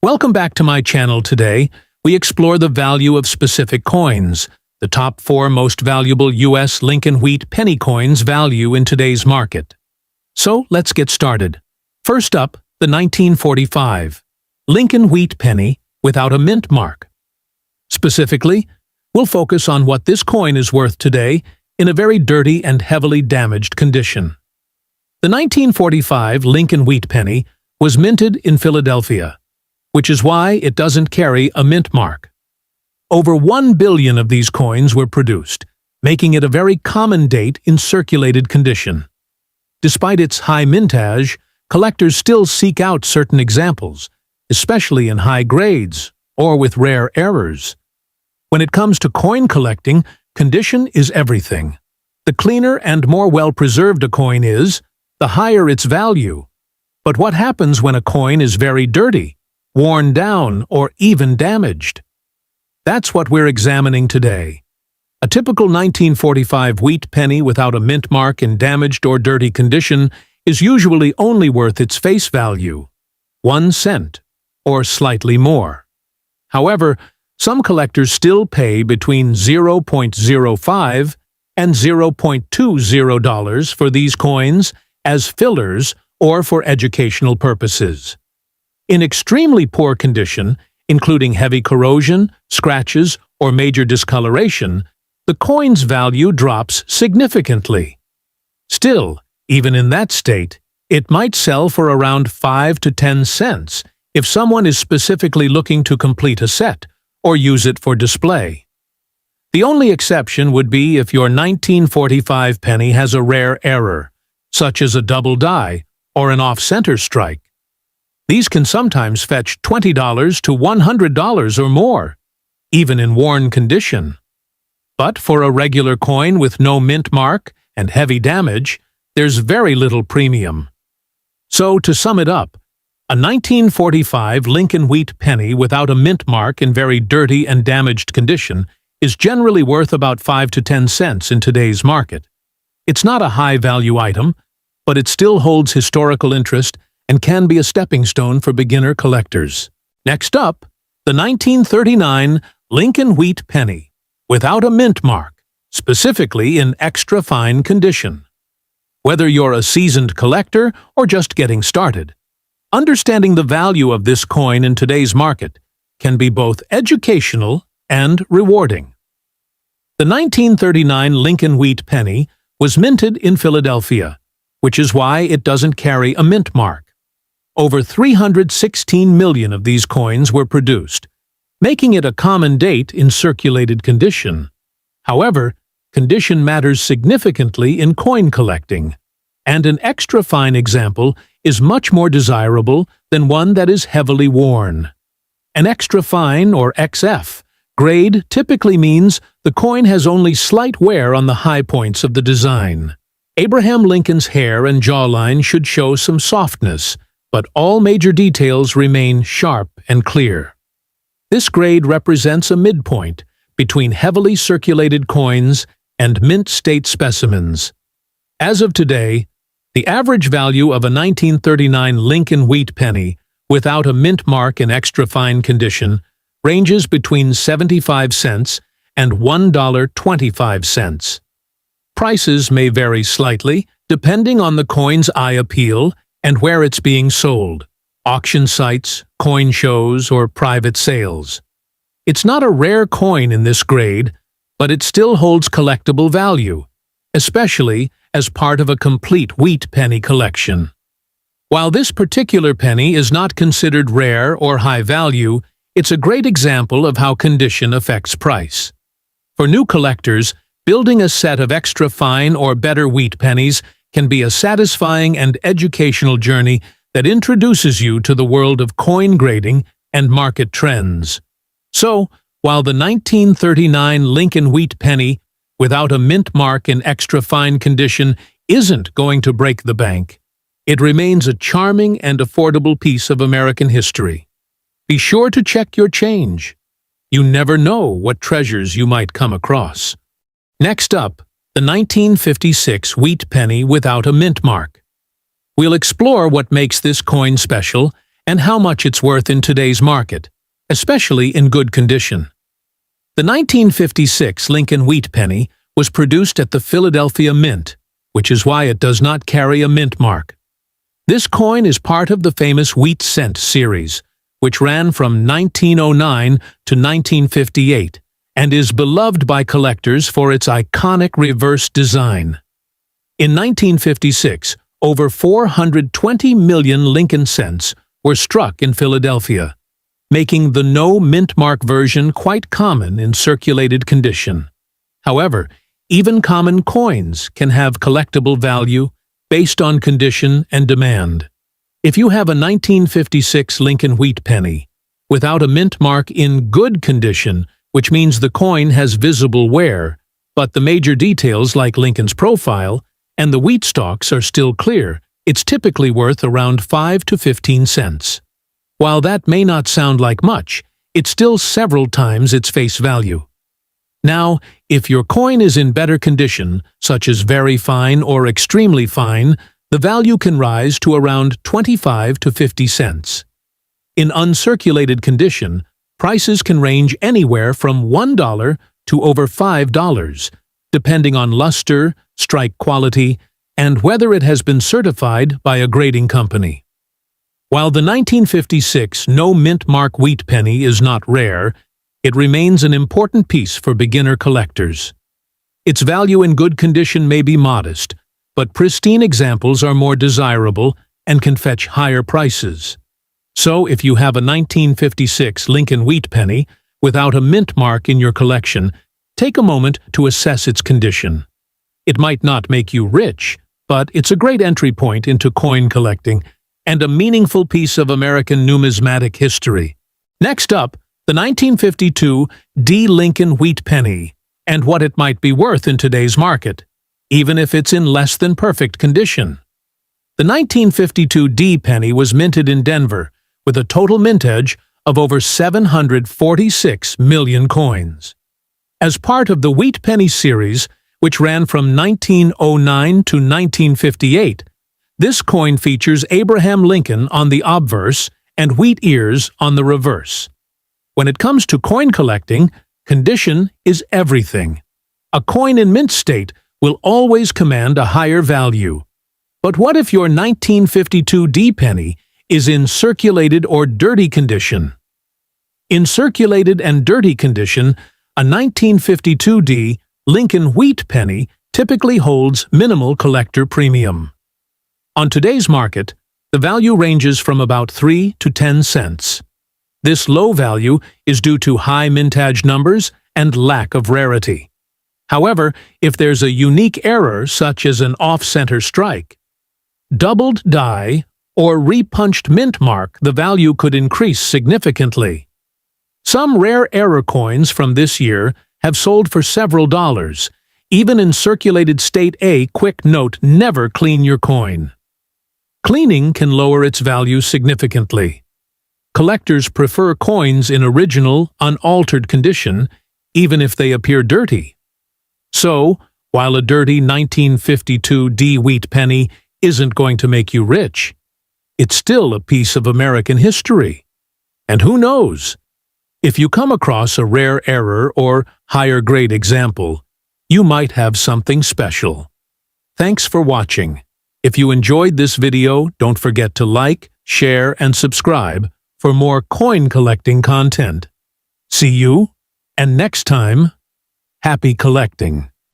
Welcome back to my channel. Today, we explore the value of specific coins, the top 4 most valuable U.S. Lincoln Wheat penny coins value in today's market. So, let's get started. First up, the 1945 Lincoln Wheat penny without a mint mark. Specifically, we'll focus on what this coin is worth today in a very dirty and heavily damaged condition. The 1945 Lincoln Wheat penny was minted in Philadelphia, which is why it doesn't carry a mint mark. Over 1 billion of these coins were produced, making it a very common date in circulated condition. Despite its high mintage, collectors still seek out certain examples, especially in high grades or with rare errors. When it comes to coin collecting, condition is everything. The cleaner and more well-preserved a coin is, the higher its value. But what happens when a coin is very dirty, worn down, or even damaged? That's what we're examining today. A typical 1945 wheat penny without a mint mark in damaged or dirty condition is usually only worth its face value, 1 cent, or slightly more. However, some collectors still pay between $0.05 and $0.20 for these coins as fillers or for educational purposes. In extremely poor condition, including heavy corrosion, scratches, or major discoloration, the coin's value drops significantly. Still, even in that state, it might sell for around 5 to 10 cents if someone is specifically looking to complete a set or use it for display. The only exception would be if your 1945 penny has a rare error, such as a double die or an off-center strike. These can sometimes fetch $20 to $100 or more, even in worn condition. But for a regular coin with no mint mark and heavy damage, there's very little premium. So, to sum it up, a 1945 Lincoln Wheat penny without a mint mark in very dirty and damaged condition is generally worth about 5 to 10 cents in today's market. It's not a high-value item, but it still holds historical interest and can be a stepping stone for beginner collectors. Next up, the 1939 Lincoln Wheat penny, without a mint mark, specifically in extra fine condition. Whether you're a seasoned collector or just getting started, understanding the value of this coin in today's market can be both educational and rewarding. The 1939 Lincoln Wheat penny was minted in Philadelphia, which is why it doesn't carry a mint mark. Over 316 million of these coins were produced, making it a common date in circulated condition. However, condition matters significantly in coin collecting, and an extra fine example is much more desirable than one that is heavily worn. An extra fine, or XF, grade typically means the coin has only slight wear on the high points of the design. Abraham Lincoln's hair and jawline should show some softness, but all major details remain sharp and clear. This grade represents a midpoint between heavily circulated coins and mint-state specimens. As of today, the average value of a 1939 Lincoln Wheat penny without a mint mark in extra fine condition ranges between 75 cents and $1.25. Prices may vary slightly depending on the coin's eye appeal and where it's being sold, auction sites, coin shows, or private sales. It's not a rare coin in this grade, but it still holds collectible value, especially as part of a complete wheat penny collection. While this particular penny is not considered rare or high value, it's a great example of how condition affects price. For new collectors, building a set of extra fine or better wheat pennies can be a satisfying and educational journey that introduces you to the world of coin grading and market trends. So, while the 1939 Lincoln Wheat penny without a mint mark in extra fine condition isn't going to break the bank, it remains a charming and affordable piece of American history. Be sure to check your change. You never know what treasures you might come across. Next up, the 1956 wheat penny without a mint mark. We'll explore what makes this coin special and how much it's worth in today's market, especially in good condition. The 1956 Lincoln Wheat Penny was produced at the Philadelphia Mint, which is why it does not carry a mint mark. This coin is part of the famous Wheat Cent series, which ran from 1909 to 1958 and is beloved by collectors for its iconic reverse design. In 1956, over 420 million Lincoln cents were struck in Philadelphia, making the no mint mark version quite common in circulated condition. However, even common coins can have collectible value based on condition and demand. If you have a 1956 Lincoln Wheat Penny without a mint mark in good condition, which means the coin has visible wear, but the major details like Lincoln's profile and the wheat stalks are still clear, it's typically worth around 5 to 15 cents. While that may not sound like much, it's still several times its face value. Now, if your coin is in better condition, such as very fine or extremely fine, the value can rise to around 25 to 50 cents. In uncirculated condition, prices can range anywhere from $1 to over $5, depending on luster, strike quality, and whether it has been certified by a grading company. While the 1956 no mint mark wheat penny is not rare, it remains an important piece for beginner collectors. Its value in good condition may be modest, but pristine examples are more desirable and can fetch higher prices. So if you have a 1956 Lincoln Wheat Penny without a mint mark in your collection, take a moment to assess its condition. It might not make you rich, but it's a great entry point into coin collecting and a meaningful piece of American numismatic history. Next up, the 1952 D. Lincoln Wheat Penny and what it might be worth in today's market, even if it's in less than perfect condition. The 1952 D penny was minted in Denver with a total mintage of over 746 million coins. As part of the Wheat Penny series, which ran from 1909 to 1958, this coin features Abraham Lincoln on the obverse and wheat ears on the reverse. When it comes to coin collecting, condition is everything. A coin in mint state will always command a higher value. But what if your 1952 D penny is in circulated or dirty condition? In circulated and dirty condition, a 1952 D Lincoln Wheat Penny typically holds minimal collector premium. On today's market, the value ranges from about 3 to 10 cents. This low value is due to high mintage numbers and lack of rarity. However, if there's a unique error such as an off-center strike, doubled die, or repunched mint mark, the value could increase significantly. Some rare error coins from this year have sold for several dollars. Even in circulated state A, quick note: never clean your coin. Cleaning can lower its value significantly. Collectors prefer coins in original, unaltered condition, even if they appear dirty. So, while a dirty 1952 D wheat penny isn't going to make you rich, it's still a piece of American history. And who knows? If you come across a rare error or higher grade example, you might have something special. Thanks for watching. If you enjoyed this video, don't forget to like, share, and subscribe for more coin collecting content. See you, and next time, happy collecting.